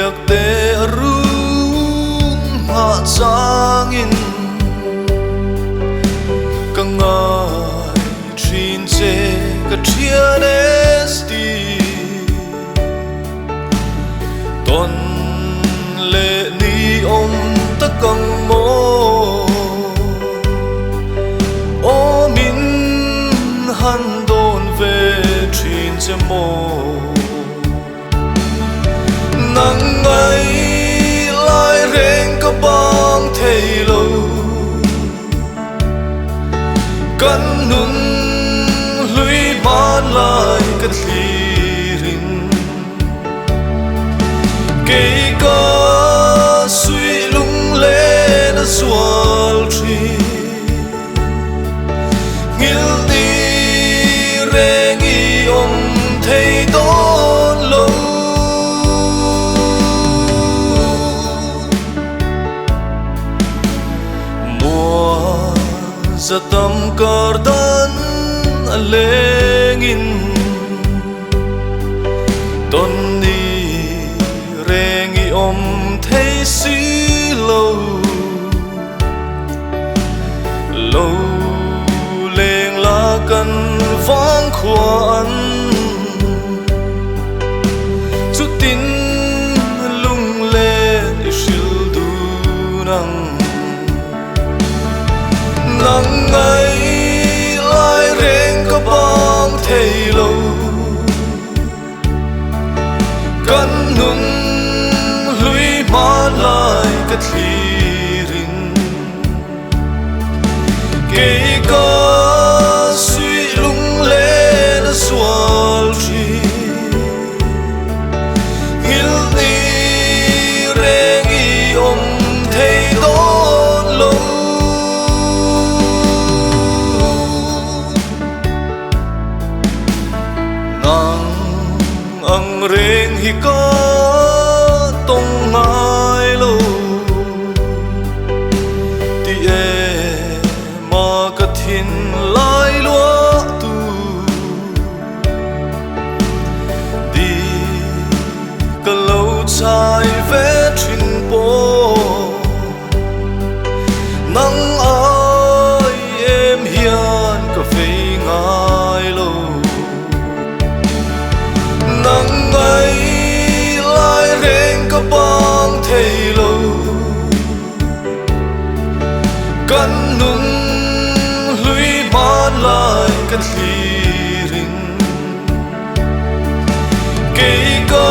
biak te rum ha changin ka ngai thin che ka thian esti ton le ni om ta kang mo o min han don ve thin che mo nang ngai lai reng ka bang thei lo kan nun lui man lai ka thirin ke ka sui lung le na sual thi ngil ni reng i om thei don lo zatam kardan alengin ton ni rengi om thei si lo lo leng la kan vang khuan chutin lung le shil du nang nang ngai lai reng ka bang thei lo kan nun lui ma lai ka thirin ke ka sui lung le na sual thi hil ni reng i om thei don lo ang reng hi ka tong ngai lo ti e ma ka thin lai lua tu di ka lo chai ve thin po nang ai em hian ka fe ngai lo nang ngai lai reng ka bang thei lo kan nun lui man lai kan thirin ke ka